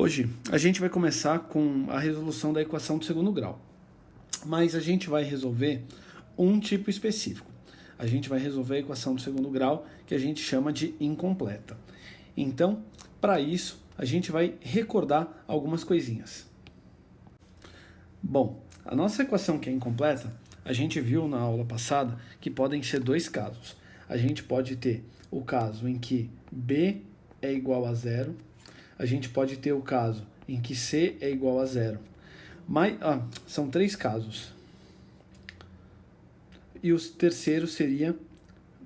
Hoje a gente vai começar com a resolução da equação do segundo grau, mas a gente vai resolver um tipo específico. A gente vai resolver a equação do segundo grau que a gente chama de incompleta. Então, para isso, a gente vai recordar algumas coisinhas. Bom, a nossa equação que é incompleta, a gente viu na aula passada que podem ser dois casos. A gente pode ter o caso em que b é igual a zero, a gente pode ter o caso em que c é igual a zero. Mas, são três casos. E o terceiro seria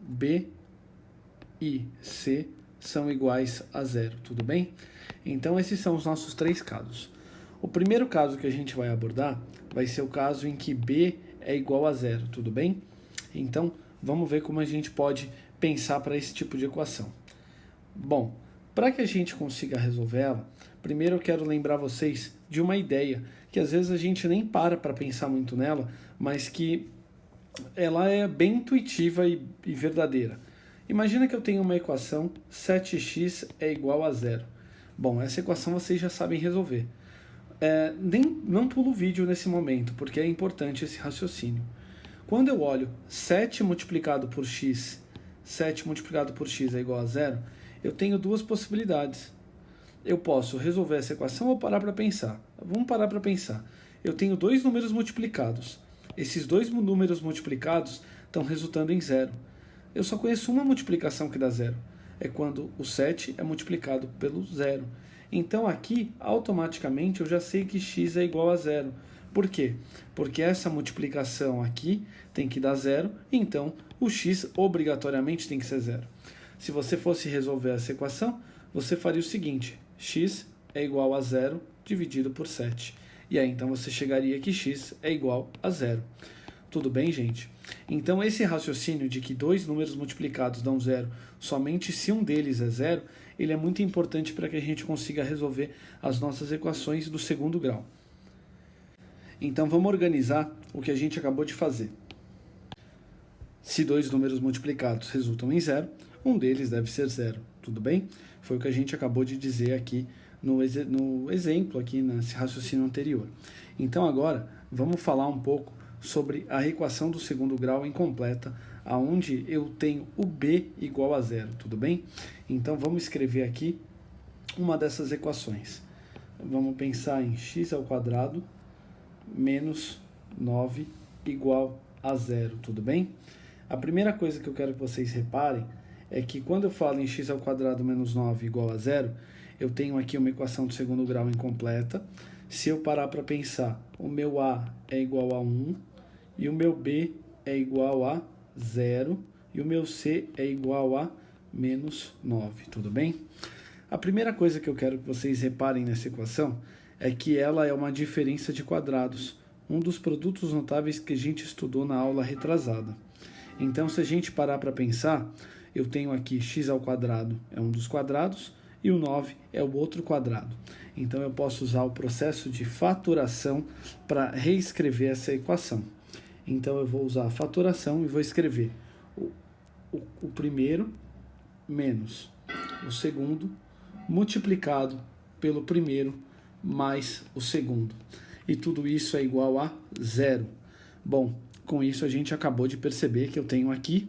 b e c são iguais a zero, tudo bem? Então, esses são os nossos três casos. O primeiro caso que a gente vai abordar vai ser o caso em que b é igual a zero, tudo bem? Então, vamos ver como a gente pode pensar para esse tipo de equação. Bom, para que a gente consiga resolver ela, primeiro eu quero lembrar vocês de uma ideia que às vezes a gente nem para pensar muito nela, mas que ela é bem intuitiva e verdadeira. Imagina que eu tenho uma equação 7x é igual a zero. Bom, essa equação vocês já sabem resolver. Não pulo o vídeo nesse momento, porque é importante esse raciocínio. Quando eu olho 7 multiplicado por x é igual a zero, eu tenho duas possibilidades. Eu posso resolver essa equação ou parar para pensar. Vamos parar para pensar. Eu tenho dois números multiplicados. Esses dois números multiplicados estão resultando em zero. Eu só conheço uma multiplicação que dá zero. É quando o 7 é multiplicado pelo zero. Então aqui, automaticamente, eu já sei que x é igual a zero. Por quê? Porque essa multiplicação aqui tem que dar zero, então o x obrigatoriamente tem que ser zero. Se você fosse resolver essa equação, você faria o seguinte: x é igual a zero dividido por 7. E aí então você chegaria que x é igual a zero. Tudo bem, gente? Então esse raciocínio de que dois números multiplicados dão zero somente se um deles é zero, ele é muito importante para que a gente consiga resolver as nossas equações do segundo grau. Então vamos organizar o que a gente acabou de fazer. Se dois números multiplicados resultam em zero, um deles deve ser zero, tudo bem? Foi o que a gente acabou de dizer aqui no exemplo, aqui nesse raciocínio anterior. Então agora, vamos falar um pouco sobre a equação do segundo grau incompleta, aonde eu tenho o b igual a zero, tudo bem? Então vamos escrever aqui uma dessas equações. Vamos pensar em x ao quadrado menos 9 igual a zero, tudo bem? A primeira coisa que eu quero que vocês reparem é que quando eu falo em x ao quadrado menos 9 igual a zero, eu tenho aqui uma equação do segundo grau incompleta. Se eu parar para pensar, o meu a é igual a 1, e o meu b é igual a 0, e o meu c é igual a menos 9, tudo bem? A primeira coisa que eu quero que vocês reparem nessa equação é que ela é uma diferença de quadrados, um dos produtos notáveis que a gente estudou na aula retrasada. Então, se a gente parar para pensar, eu tenho aqui x ao quadrado é um dos quadrados e o 9 é o outro quadrado. Então, eu posso usar o processo de fatoração para reescrever essa equação. Então, eu vou usar a fatoração e vou escrever o primeiro menos o segundo multiplicado pelo primeiro mais o segundo. E tudo isso é igual a zero. Bom, com isso a gente acabou de perceber que eu tenho aqui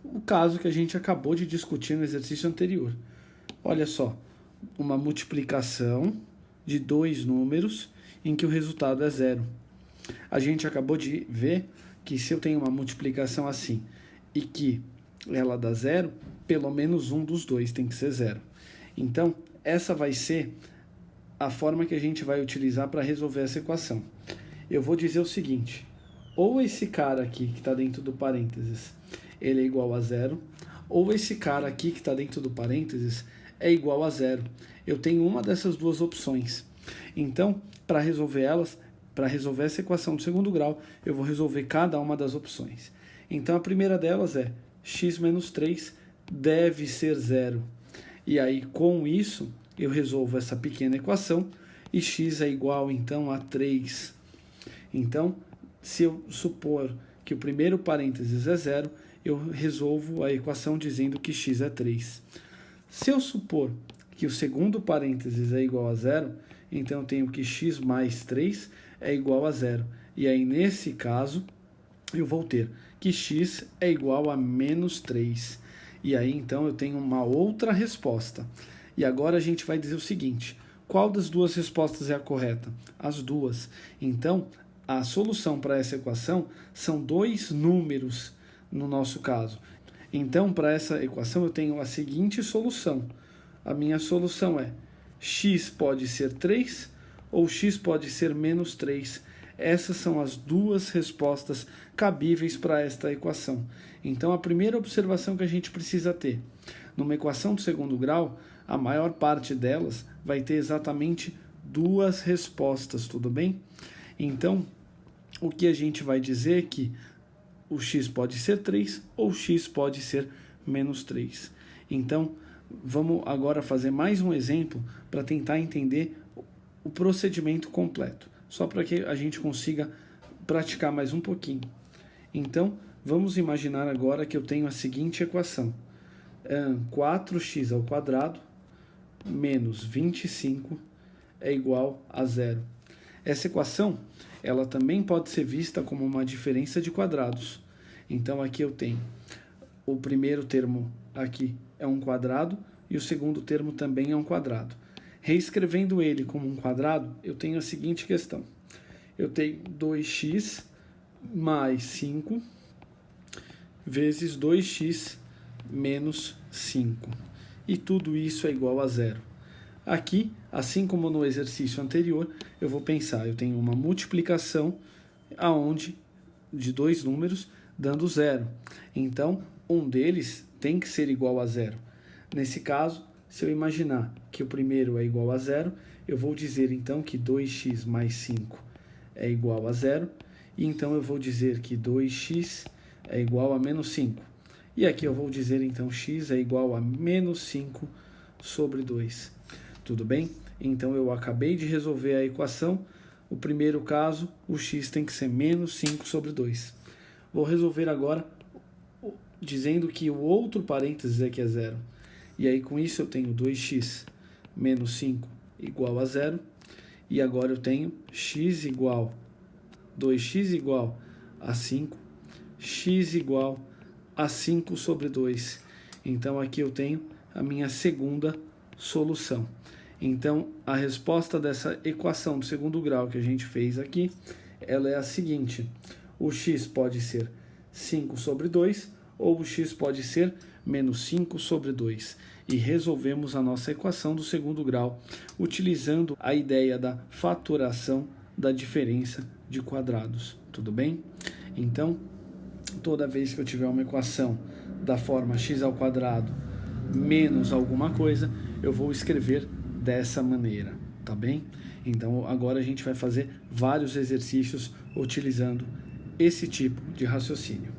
o caso que a gente acabou de discutir no exercício anterior. Olha só, uma multiplicação de dois números em que o resultado é zero. A gente acabou de ver que se eu tenho uma multiplicação assim e que ela dá zero, pelo menos um dos dois tem que ser zero. Então, essa vai ser a forma que a gente vai utilizar para resolver essa equação. Eu vou dizer o seguinte: ou esse cara aqui que está dentro do parênteses, ele é igual a zero, ou esse cara aqui que está dentro do parênteses é igual a zero. Eu tenho uma dessas duas opções. Então, para resolver essa equação do segundo grau, eu vou resolver cada uma das opções. Então, a primeira delas é x menos 3 deve ser zero. E aí, com isso, eu resolvo essa pequena equação e x é igual, então, a 3. Então, se eu supor que o primeiro parênteses é zero, eu resolvo a equação dizendo que x é 3. Se eu supor que o segundo parênteses é igual a zero, então eu tenho que x mais 3 é igual a zero. E aí, nesse caso, eu vou ter que x é igual a menos 3. E aí, então, eu tenho uma outra resposta. E agora a gente vai dizer o seguinte: qual das duas respostas é a correta? As duas. Então, a solução para essa equação são dois números no nosso caso. Então, para essa equação, eu tenho a seguinte solução. A minha solução é x pode ser 3 ou x pode ser menos 3. Essas são as duas respostas cabíveis para esta equação. Então, a primeira observação que a gente precisa ter: numa equação do segundo grau, a maior parte delas vai ter exatamente duas respostas, tudo bem? Então, o que a gente vai dizer é que o x pode ser 3 ou x pode ser menos 3. Então, vamos agora fazer mais um exemplo para tentar entender o procedimento completo, só para que a gente consiga praticar mais um pouquinho. Então, vamos imaginar agora que eu tenho a seguinte equação: 4x ao quadrado menos 25 é igual a zero. Essa equação, ela também pode ser vista como uma diferença de quadrados. Então, aqui eu tenho o primeiro termo aqui é um quadrado e o segundo termo também é um quadrado. Reescrevendo ele como um quadrado, eu tenho a seguinte questão: eu tenho 2x mais 5 vezes 2x menos 5. E tudo isso é igual a zero. Aqui, assim como no exercício anterior, eu vou pensar, eu tenho uma multiplicação aonde de dois números dando zero. Então, um deles tem que ser igual a zero. Nesse caso, se eu imaginar que o primeiro é igual a zero, eu vou dizer então que 2x mais 5 é igual a zero. E então eu vou dizer que 2x é igual a menos 5. E aqui eu vou dizer então x é igual a menos 5 sobre 2. Tudo bem? Então eu acabei de resolver a equação. O primeiro caso, o x tem que ser menos 5 sobre 2. Vou resolver agora dizendo que o outro parênteses é que é zero. E aí com isso eu tenho 2x menos 5 igual a zero. E agora eu tenho x igual 2x igual a 5, x igual a 5 sobre 2. Então aqui eu tenho a minha segunda solução. Então a resposta dessa equação do segundo grau que a gente fez aqui, ela é a seguinte: o x pode ser 5 sobre 2 ou o x pode ser menos 5 sobre 2. E resolvemos a nossa equação do segundo grau utilizando a ideia da fatoração da diferença de quadrados. Tudo bem? Então, toda vez que eu tiver uma equação da forma x ao quadrado menos alguma coisa, eu vou escrever dessa maneira, tá bem? Então, agora a gente vai fazer vários exercícios utilizando esse tipo de raciocínio.